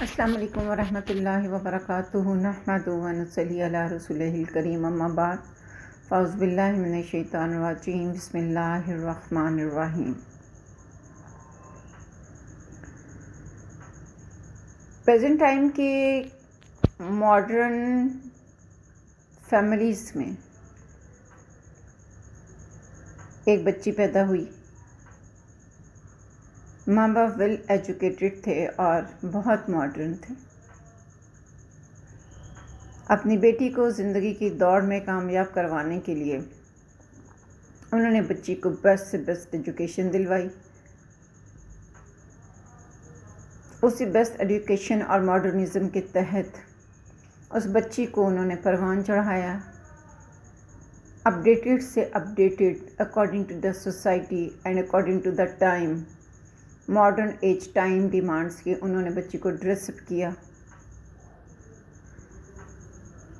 السلام علیکم ورحمۃ اللہ وبرکاتہ نحمدہ ونصلی علی رسولہ الکریم اما بعد فاعوذ باللہ من الشیطان الرجیم بسم اللہ الرحمن الرحیم۔ پریزنٹ ٹائم کے ماڈرن فیملیز میں ایک بچی پیدا ہوئی، ماں باپ ویل ایجوکیٹڈ تھے اور بہت ماڈرن تھے۔ اپنی بیٹی کو زندگی کی دوڑ میں کامیاب کروانے کے لیے انہوں نے بچی کو بیسٹ سے بیسٹ ایجوکیشن دلوائی۔ اسی بیسٹ ایجوکیشن اور ماڈرنزم کے تحت اس بچی کو انہوں نے پروان چڑھایا، اپڈیٹڈ سے updated according to the society and according to the time, modern age time demands کی انہوں نے بچی کو ڈریس اپ کیا۔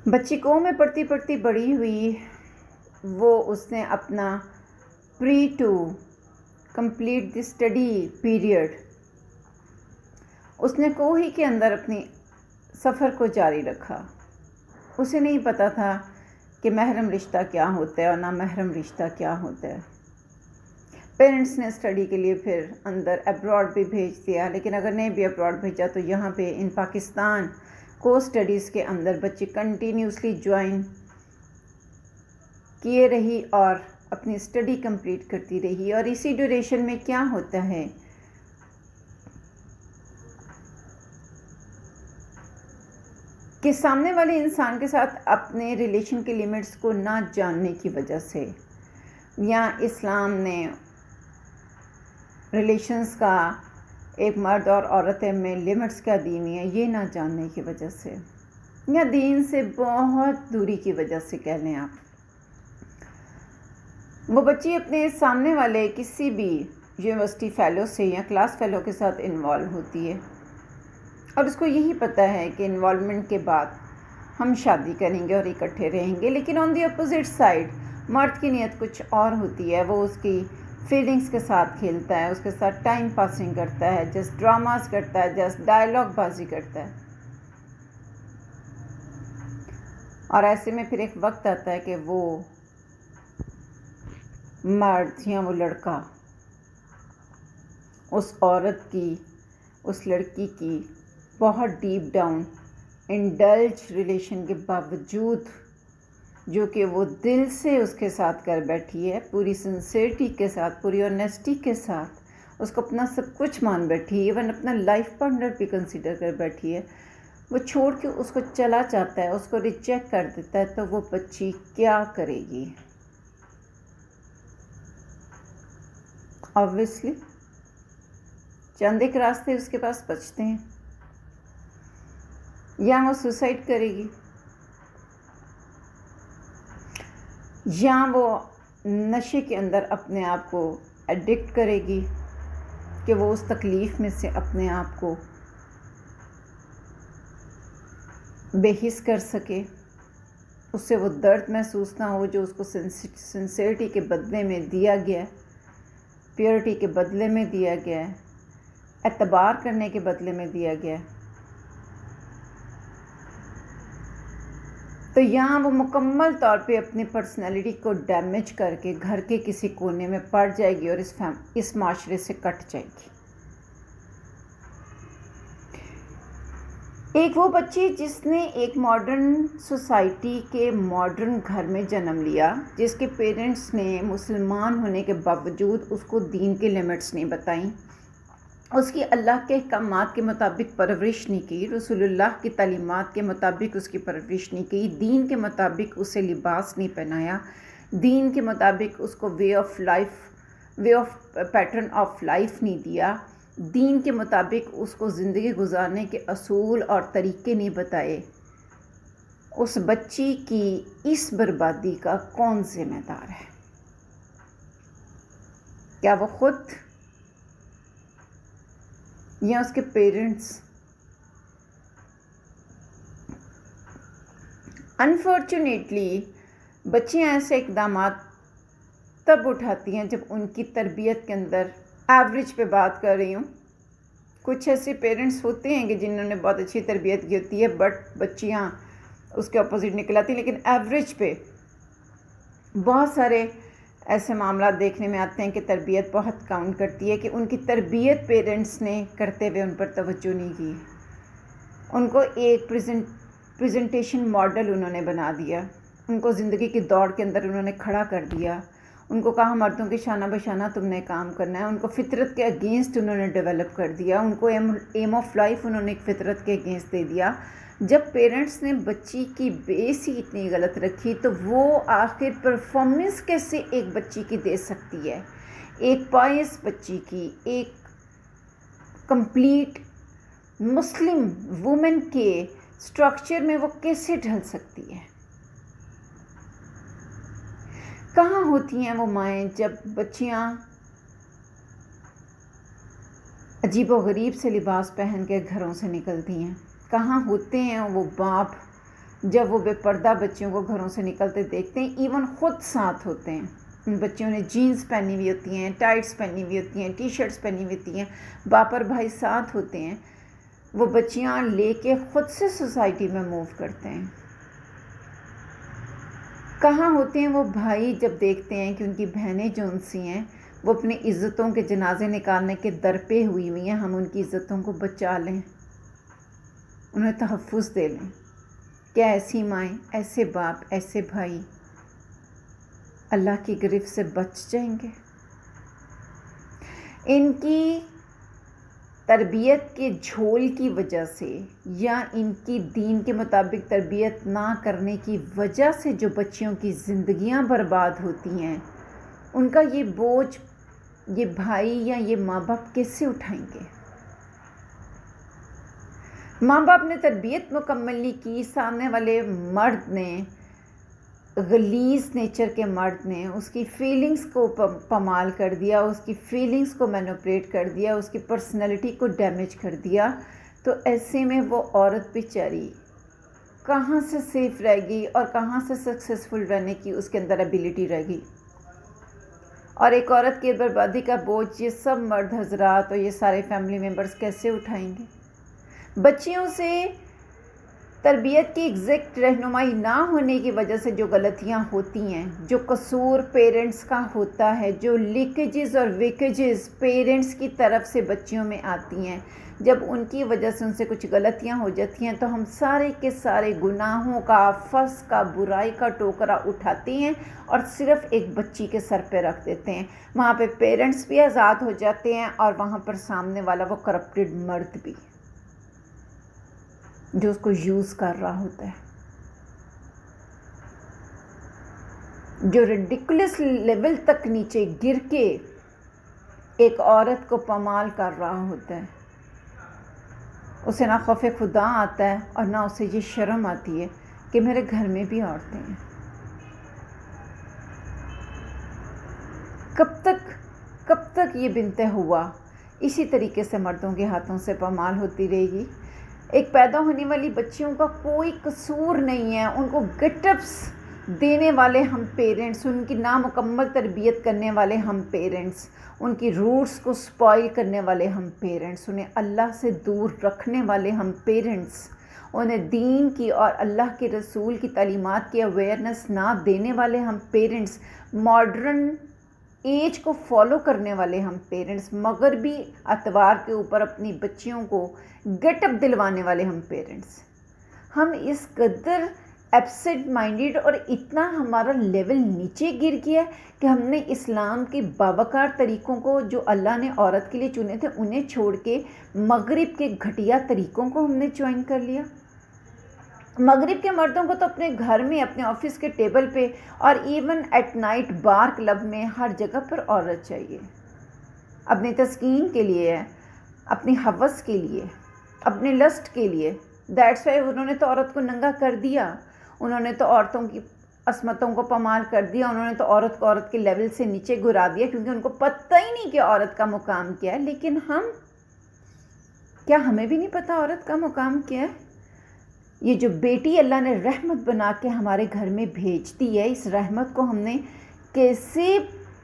بچی کو میں پڑھتی پڑھتی بڑی ہوئی، وہ اس نے اپنا prior to complete the study period اس نے کوہی کے اندر اپنی سفر کو جاری رکھا۔ اسے نہیں پتہ تھا کہ محرم رشتہ کیا ہوتا ہے اور نامحرم رشتہ کیا ہوتا ہے۔ پیرنٹس نے اسٹڈی کے لیے پھر اندر ابراڈ بھی بھیج دیا، لیکن اگر نہیں بھی ابراڈ بھیجا تو یہاں پہ ان پاکستان کو اسٹڈیز کے اندر بچی کنٹینیوسلی جوائن کیے رہی اور اپنی اسٹڈی کمپلیٹ کرتی رہی۔ اور اسی ڈیوریشن میں کیا ہوتا ہے کہ سامنے والے انسان کے ساتھ اپنے ریلیشن کے لیمٹس کو نہ جاننے کی وجہ سے، یا اسلام نے ریلیشنز کا ایک مرد اور عورت میں لمٹس کیا دی ہوئی ہیں یہ نہ جاننے کی وجہ سے، یا دین سے بہت دوری کی وجہ سے کہہ لیں آپ، وہ بچی اپنے سامنے والے کسی بھی یونیورسٹی فیلو سے یا کلاس فیلو کے ساتھ انوالو ہوتی ہے، اور اس کو یہی پتہ ہے کہ انوالومنٹ کے بعد ہم شادی کریں گے اور اکٹھے رہیں گے، لیکن آن دی اپوزٹ سائڈ مرد کی نیت کچھ اور ہوتی ہے۔ وہ اس کی فیلنگز کے ساتھ کھیلتا ہے، اس کے ساتھ ٹائم پاسنگ کرتا ہے، جسٹ ڈراماز کرتا ہے، جسٹ ڈائلاگ بازی کرتا ہے، اور ایسے میں پھر ایک وقت آتا ہے کہ وہ مرد یا وہ لڑکا اس عورت کی، اس لڑکی کی بہت ڈیپ ڈاؤن انڈلج ریلیشن کے باوجود، جو کہ وہ دل سے اس کے ساتھ کر بیٹھی ہے، پوری سنسیئرٹی کے ساتھ، پوری آنیسٹی کے ساتھ اس کو اپنا سب کچھ مان بیٹھی ہے، ایون اپنا لائف پارٹنر بھی کنسیڈر کر بیٹھی ہے، وہ چھوڑ کے اس کو چلا جاتا ہے، اس کو ریجیکٹ کر دیتا ہے، تو وہ بچی کیا کرے گی؟ obviously چند ایک راستے اس کے پاس بچتے ہیں، یا وہ سوسائڈ کرے گی، یا وہ نشے کے اندر اپنے آپ کو ایڈکٹ کرے گی کہ وہ اس تکلیف میں سے اپنے آپ کو بے حس کر سکے، اس سے وہ درد محسوس نہ ہو جو اس کو سنسیئرٹی کے بدلے میں دیا گیا ہے، پیورٹی کے بدلے میں دیا گیا ہے، اعتبار کرنے کے بدلے میں دیا گیا ہے۔ تو یہاں وہ مکمل طور پہ اپنی پرسنالٹی کو ڈیمیج کر کے گھر کے کسی کونے میں پڑ جائے گی اور اس معاشرے سے کٹ جائے گی۔ ایک وہ بچی جس نے ایک ماڈرن سوسائٹی کے ماڈرن گھر میں جنم لیا، جس کے پیرنٹس نے مسلمان ہونے کے باوجود اس کو دین کے لمٹس نہیں بتائیں، اس کی اللہ کے احکامات کے مطابق پرورش نہیں کی، رسول اللہ کی تعلیمات کے مطابق اس کی پرورش نہیں کی، دین کے مطابق اسے لباس نہیں پہنایا، دین کے مطابق اس کو way of pattern of life نہیں دیا، دین کے مطابق اس کو زندگی گزارنے کے اصول اور طریقے نہیں بتائے، اس بچی کی اس بربادی کا کون ذمہ دار ہے؟ کیا وہ خود یا اس کے پیرنٹس؟ انفارچونیٹلی بچیاں ایسے اقدامات تب اٹھاتی ہیں جب ان کی تربیت کے اندر ایوریج پہ بات کر رہی ہوں کچھ ایسے پیرنٹس ہوتے ہیں کہ جنہوں نے بہت اچھی تربیت کی ہوتی ہے بٹ بچیاں اس کے اپوزٹ نکل آتی ہیں، لیکن ایوریج پہ بہت سارے ایسے معاملات دیکھنے میں آتے ہیں کہ تربیت بہت کاؤنٹ کرتی ہے، کہ ان کی تربیت پیرنٹس نے کرتے ہوئے ان پر توجہ نہیں کی، ان کو ایک پریزنٹیشن ماڈل انہوں نے بنا دیا، ان کو زندگی کی دوڑ کے اندر انہوں نے کھڑا کر دیا، ان کو کہا مردوں کے شانہ بشانہ تم نے کام کرنا ہے، ان کو فطرت کے اگینسٹ انہوں نے ڈیولپ کر دیا، ان کو ایم آف لائف انہوں نے ایک فطرت کے اگینسٹ دے دیا۔ جب پیرنٹس نے بچی کی بیس ہی اتنی غلط رکھی تو وہ آخر پرفارمنس کیسے ایک بچی کی دے سکتی ہے؟ ایک پائس بچی کی، ایک کمپلیٹ مسلم وومن کے سٹرکچر میں وہ کیسے ڈھل سکتی ہے؟ کہاں ہوتی ہیں وہ مائیں جب بچیاں عجیب و غریب سے لباس پہن کے گھروں سے نکلتی ہیں؟ کہاں ہوتے ہیں وہ باپ جب وہ بے پردہ بچیوں کو گھروں سے نکلتے دیکھتے ہیں؟ ایون خود ساتھ ہوتے ہیں، ان بچیوں نے جینز پہنی ہوئی ہوتی ہیں، ٹائٹس پہنی ہوئی ہوتی ہیں، ٹی شرٹس پہنی ہوئی ہوتی ہیں، باپ اور بھائی ساتھ ہوتے ہیں، وہ بچیاں لے کے خود سے سوسائٹی میں موو کرتے ہیں۔ کہاں ہوتے ہیں وہ بھائی جب دیکھتے ہیں کہ ان کی بہنیں جو ان سی ہیں وہ اپنی عزتوں کے جنازے نکالنے کے در پہ ہوئی ہوئی ہیں، ہم ان کی عزتوں کو بچا لیں، انہیں تحفظ دے لیں؟ کیا ایسی مائیں، ایسے باپ، ایسے بھائی اللہ کی گرفت سے بچ جائیں گے؟ ان کی تربیت کے جھول کی وجہ سے یا ان کی دین کے مطابق تربیت نہ کرنے کی وجہ سے جو بچیوں کی زندگیاں برباد ہوتی ہیں، ان کا یہ بوجھ یہ بھائی یا یہ ماں باپ کیسے اٹھائیں گے؟ ماں باپ نے تربیت مکمل نہیں کی، سامنے والے مرد نے، غلیظ نیچر کے مرد نے اس کی فیلنگز کو پامال کر دیا، اس کی فیلنگز کو مینوپولیٹ کر دیا، اس کی پرسنالٹی کو ڈیمیج کر دیا، تو ایسے میں وہ عورت بیچاری کہاں سے سیف رہے گی اور کہاں سے سکسیسفل رہنے کی اس کے اندر ایبیلٹی رہے گی؟ اور ایک عورت کی بربادی کا بوجھ یہ سب مرد حضرات اور یہ سارے فیملی ممبرز کیسے اٹھائیں گے؟ بچیوں سے تربیت کی ایگزیکٹ رہنمائی نہ ہونے کی وجہ سے جو غلطیاں ہوتی ہیں، جو قصور پیرنٹس کا ہوتا ہے، جو لیکیجز اور ویکیجز پیرنٹس کی طرف سے بچیوں میں آتی ہیں، جب ان کی وجہ سے ان سے کچھ غلطیاں ہو جاتی ہیں تو ہم سارے کے سارے گناہوں کا، فسق کا، برائی کا ٹوکرا اٹھاتے ہیں اور صرف ایک بچی کے سر پہ رکھ دیتے ہیں۔ وہاں پہ پیرنٹس بھی آزاد ہو جاتے ہیں اور وہاں پر سامنے والا وہ کرپٹڈ مرد بھی جو اس کو یوز کر رہا ہوتا ہے، جو ریڈیکولس لیول تک نیچے گر کے ایک عورت کو پامال کر رہا ہوتا ہے۔ اسے نہ خوف خدا آتا ہے اور نہ اسے یہ شرم آتی ہے کہ میرے گھر میں بھی عورتیں ہیں۔ کب تک یہ بنتے ہوا اسی طریقے سے مردوں کے ہاتھوں سے پامال ہوتی رہے گی؟ ایک پیدا ہونے والی بچیوں کا کوئی قصور نہیں ہے، ان کو گٹ اپس دینے والے ہم پیرنٹس، ان کی نامکمل تربیت کرنے والے ہم پیرنٹس، ان کی روٹس کو سپوائل کرنے والے ہم پیرنٹس، انہیں اللہ سے دور رکھنے والے ہم پیرنٹس، انہیں دین کی اور اللہ کے رسول کی تعلیمات کی اویئرنس نہ دینے والے ہم پیرنٹس، ماڈرن ایج کو فالو کرنے والے ہم پیرنٹس، مغربی اطوار کے اوپر اپنی بچیوں کو گیٹ اپ دلوانے والے ہم پیرنٹس، ہم اس قدر ایبسنٹ مائنڈیڈ اور اتنا ہمارا لیول نیچے گر گیا کہ ہم نے اسلام کے باوقار طریقوں کو جو اللہ نے عورت کے لیے چنے تھے انہیں چھوڑ کے مغرب کے گھٹیا طریقوں کو ہم نے جوائن کر لیا۔ مغرب کے مردوں کو تو اپنے گھر میں، اپنے آفس کے ٹیبل پہ اور even at night bar club میں ہر جگہ پر عورت چاہیے، اپنی تسکین کے لیے، اپنی ہوس کے لیے، اپنے لسٹ کے لیے۔ دیٹس وائی انہوں نے تو عورت کو ننگا کر دیا، انہوں نے تو عورتوں کی عصمتوں کو پامال کر دیا، انہوں نے تو عورت کو عورت کے لیول سے نیچے گرا دیا، کیونکہ ان کو پتہ ہی نہیں کہ عورت کا مقام کیا ہے۔ لیکن ہمیں بھی نہیں پتہ عورت کا مقام کیا ہے؟ یہ جو بیٹی اللہ نے رحمت بنا کے ہمارے گھر میں بھیج دی ہے، اس رحمت کو ہم نے کیسے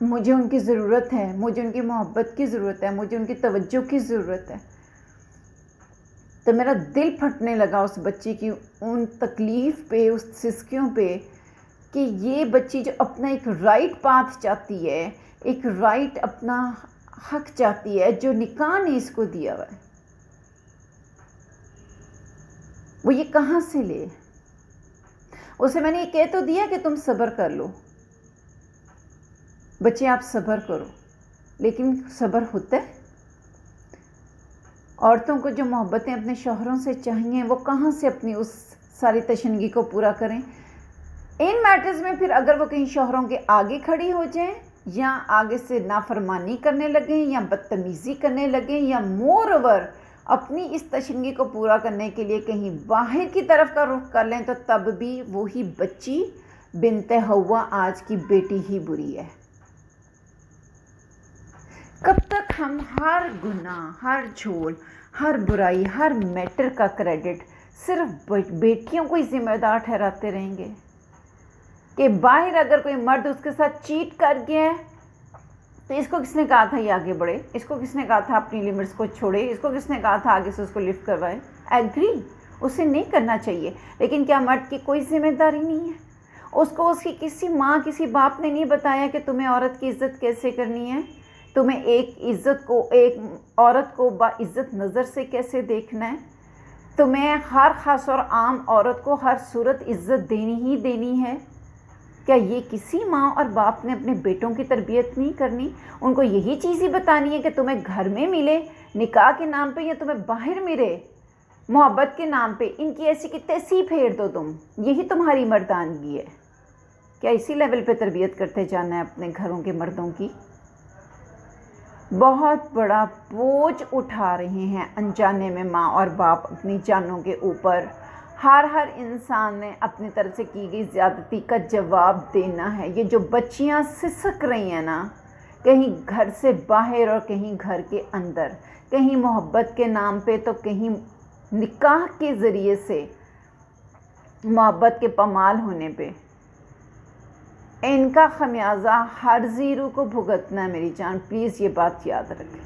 مجھے ان کی ضرورت ہے، مجھے ان کی محبت کی ضرورت ہے، مجھے ان کی توجہ کی ضرورت ہے. تو میرا دل پھٹنے لگا اس بچی کی ان تکلیف پہ، اس سسکیوں پہ، کہ یہ بچی جو اپنا ایک رائٹ پاتھ چاہتی ہے، ایک رائٹ اپنا حق چاہتی ہے، جو نکاح نے اس کو دیا ہوا ہے، وہ یہ کہاں سے لے؟ اسے میں نے یہ کہہ تو دیا کہ تم صبر کر لو، بچے آپ صبر کرو، لیکن صبر ہوتا ہے؟ عورتوں کو جو محبتیں اپنے شوہروں سے چاہیے وہ کہاں سے اپنی اس ساری تشنگی کو پورا کریں؟ ان میٹرز میں پھر اگر وہ کہیں شوہروں کے آگے کھڑی ہو جائیں، یا آگے سے نافرمانی کرنے لگیں، یا بدتمیزی کرنے لگیں، یا مور اوور اپنی اس تشنگی کو پورا کرنے کے لیے کہیں باہر کی طرف کا رخ کر لیں، تو تب بھی وہی بچی بنت حوا آج کی بیٹی ہی بری ہے. کب تک ہم ہر گناہ، ہر جھول، ہر برائی، ہر میٹر کا کریڈٹ صرف بیٹیوں کو ہی ذمہ دار ٹھہراتے رہیں گے؟ کہ باہر اگر کوئی مرد اس کے ساتھ چیٹ کر گیا ہے تو اس کو کس نے کہا تھا یہ آگے بڑھے؟ اس کو کس نے کہا تھا اپنی لمٹس کو چھوڑے؟ اس کو کس نے کہا تھا آگے سے اس کو لفٹ کروائے؟ ایگری، اسے نہیں کرنا چاہیے. لیکن کیا مرد کی کوئی ذمہ داری نہیں ہے؟ اس کو اس کی کسی ماں، کسی باپ نے نہیں بتایا کہ تمہیں عورت کی عزت کیسے کرنی ہے، تمہیں ایک عورت کو با عزت نظر سے کیسے دیکھنا ہے، تمہیں ہر خاص اور عام عورت کو ہر صورت عزت دینی ہی دینی ہے؟ کیا یہ کسی ماں اور باپ نے اپنے بیٹوں کی تربیت نہیں کرنی؟ ان کو یہی چیز ہی بتانی ہے کہ تمہیں گھر میں ملے نکاح کے نام پہ، یا تمہیں باہر ملے محبت کے نام پہ ان کی ایسی کی تیسی پھیر دو تم، یہی تمہاری مردانگی ہے؟ کیا اسی لیول پہ تربیت کرتے جانا ہے اپنے گھروں کے مردوں کی؟ بہت بڑا بوجھ اٹھا رہے ہیں انجانے میں ماں اور باپ اپنی جانوں کے اوپر. ہر انسان نے اپنی طرف سے کی گئی زیادتی کا جواب دینا ہے. یہ جو بچیاں سسک رہی ہیں نا، کہیں گھر سے باہر اور کہیں گھر کے اندر، کہیں محبت کے نام پہ تو کہیں نکاح کے ذریعے سے محبت کے پامال ہونے پہ، ان کا خمیازہ ہر زیرو کو بھگتنا ہے میری جان. پلیز یہ بات یاد رکھیں.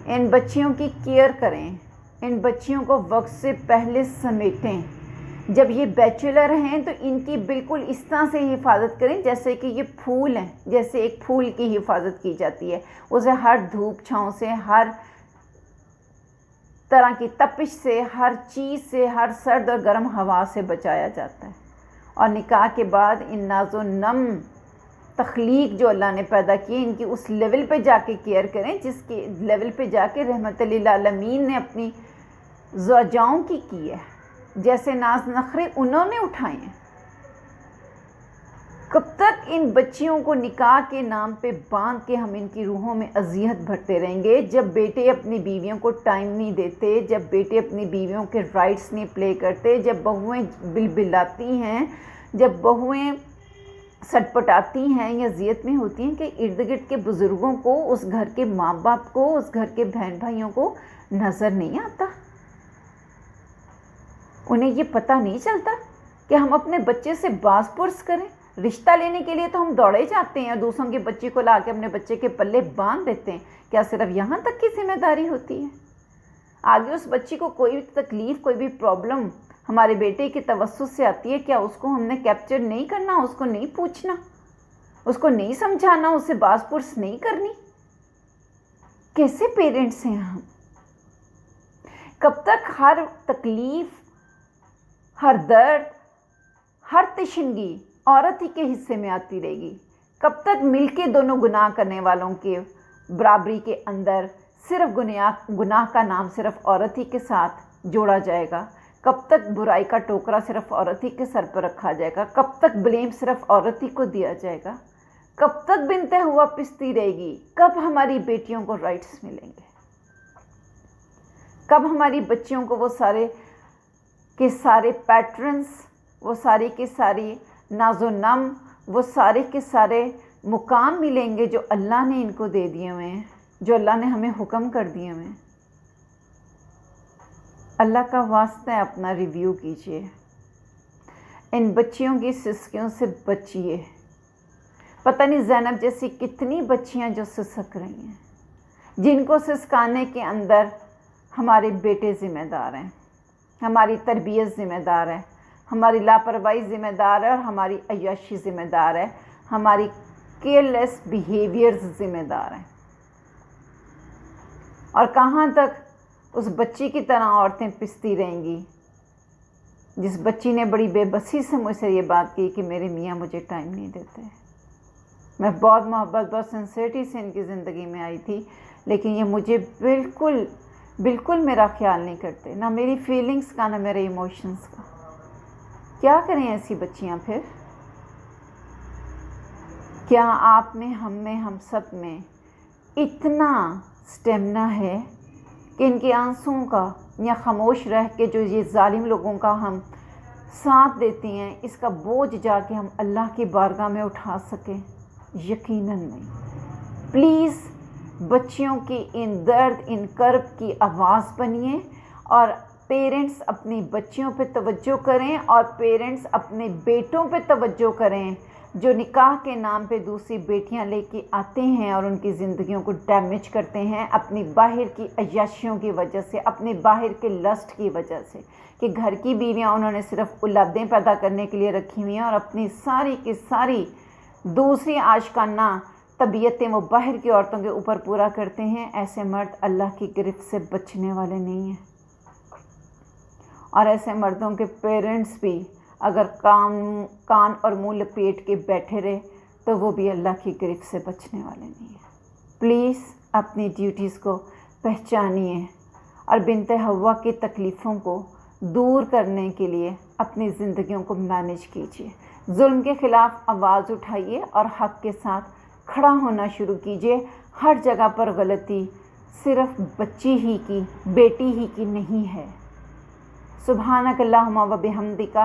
ان بچیوں کی کیئر کریں، ان بچیوں کو وقت سے پہلے سمیٹیں. جب یہ بیچلر ہیں تو ان کی بالکل اس طرح سے حفاظت کریں جیسے کہ یہ پھول ہیں، جیسے ایک پھول کی حفاظت کی جاتی ہے. اسے ہر دھوپ چھاؤں سے، ہر طرح کی تپش سے، ہر چیز سے، ہر سرد اور گرم ہوا سے بچایا جاتا ہے. اور نکاح کے بعد ان ناز و نم تخلیق جو اللہ نے پیدا کی، ان کی اس لیول پہ جا کے کیئر کریں جس کے لیول پہ جا کے رحمت للعالمین نے اپنی زوجاؤں کی ہے، جیسے ناز نخرے انہوں نے اٹھائے ہیں. کب تک ان بچیوں کو نکاح کے نام پہ باندھ کے ہم ان کی روحوں میں اذیت بھرتے رہیں گے؟ جب بیٹے اپنی بیویوں کو ٹائم نہیں دیتے، جب بیٹے اپنی بیویوں کے رائٹس نہیں پلے کرتے، جب بہویں بلبلاتی ہیں، جب بہویں سٹ پٹاتی ہیں یا اذیت میں ہوتی ہیں، کہ ارد گرد کے بزرگوں کو، اس گھر کے ماں باپ کو، اس گھر کے بہن بھائیوں کو نظر نہیں آتا؟ انہیں یہ پتہ نہیں چلتا کہ ہم اپنے بچے سے باز پرس کریں؟ رشتہ لینے کے لیے تو ہم دوڑے جاتے ہیں اور دوسروں کے بچے کو لا کے اپنے بچے کے پلے باندھ دیتے ہیں. کیا صرف یہاں تک کی ذمہ داری ہوتی ہے؟ آگے اس بچی کو کوئی تکلیف، کوئی بھی پرابلم ہمارے بیٹے کے توسط سے آتی ہے، کیا اس کو ہم نے کیپچر نہیں کرنا، اس کو نہیں پوچھنا، اس کو نہیں سمجھانا، اسے باز پرس نہیں کرنی؟ کیسے پیرنٹس ہیں ہم؟ کب تک ہر تکلیف، ہر درد، ہر تشنگی عورت ہی کے حصے میں آتی رہے گی؟ کب تک مل کے دونوں گناہ کرنے والوں کے برابری کے اندر صرف گناہ کا نام صرف عورت ہی کے ساتھ جوڑا جائے گا؟ کب تک برائی کا ٹوکرا صرف عورت ہی کے سر پر رکھا جائے گا؟ کب تک بلیم صرف عورت ہی کو دیا جائے گا؟ کب تک بنت حوا پستی رہے گی؟ کب ہماری بیٹیوں کو رائٹس ملیں گے؟ کب ہماری بچیوں کو وہ سارے کے سارے پیٹرنز، وہ ساری کے ساری ناز و نم، وہ سارے کے سارے مقام ملیں گے جو اللہ نے ان کو دے دیے ہوئے ہیں، جو اللہ نے ہمیں حکم کر دیے ہوئے ہیں؟ اللہ کا واسطہ ہے اپنا ریویو کیجئے. ان بچیوں کی سسکیوں سے بچیے. پتہ نہیں زینب جیسی کتنی بچیاں جو سسک رہی ہیں، جن کو سسکانے کے اندر ہمارے بیٹے ذمہ دار ہیں، ہماری تربیت ذمہ دار ہے، ہماری لاپرواہی ذمہ دار ہے، اور ہماری عیاشی ذمہ دار ہے، ہماری کیئرلیس بیہیویئرز ذمہ دار ہیں۔ اور کہاں تک اس بچی کی طرح عورتیں پستی رہیں گی جس بچی نے بڑی بے بسی سے مجھ سے یہ بات کی کہ میرے میاں مجھے ٹائم نہیں دیتے۔ میں بہت محبت بہت سنسیئرٹی سے ان کی زندگی میں آئی تھی، لیکن یہ مجھے بالکل میرا خیال نہیں کرتے، نہ میری فیلنگز کا نہ میرے ایموشنز کا۔ کیا کریں ایسی بچیاں پھر؟ کیا آپ میں، ہم سب میں اتنا سٹیمنا ہے کہ ان کے آنسوؤں کا یا خاموش رہ کے جو یہ ظالم لوگوں کا ہم ساتھ دیتی ہیں، اس کا بوجھ جا کے ہم اللہ کی بارگاہ میں اٹھا سکیں؟ یقیناً نہیں۔ پلیز بچیوں کی ان درد، ان کرب کی آواز بنیے، اور پیرنٹس اپنی بچیوں پہ توجہ کریں، اور پیرنٹس اپنے بیٹوں پہ توجہ کریں جو نکاح کے نام پہ دوسری بیٹیاں لے کے آتے ہیں اور ان کی زندگیوں کو ڈیمیج کرتے ہیں اپنی باہر کی عیاشیوں کی وجہ سے، اپنے باہر کے لسٹ کی وجہ سے، کہ گھر کی بیویاں انہوں نے صرف اولادیں پیدا کرنے کے لیے رکھی ہوئی ہیں، اور اپنی ساری کی ساری دوسری عاشقانہ طبیعتیں وہ باہر کی عورتوں کے اوپر پورا کرتے ہیں۔ ایسے مرد اللہ کی گرفت سے بچنے والے نہیں ہیں، اور ایسے مردوں کے پیرنٹس بھی اگر کان اور منہ لپیٹ کے بیٹھے رہے تو وہ بھی اللہ کی گرفت سے بچنے والے نہیں ہیں۔ پلیز اپنی ڈیوٹیز کو پہچانیے، اور بنت حوا کی تکلیفوں کو دور کرنے کے لیے اپنی زندگیوں کو مینیج کیجیے، ظلم کے خلاف آواز اٹھائیے اور حق کے ساتھ کھڑا ہونا شروع کیجیے۔ ہر جگہ پر غلطی صرف بچی ہی کی، بیٹی ہی کی نہیں ہے۔ سبحانک اللہم و بحمدک،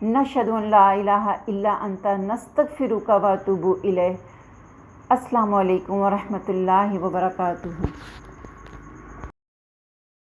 نشہد ان لا الہ الا انت، نستغفرک و اتوب الیک۔ السلام علیکم ورحمۃ اللہ وبرکاتہ۔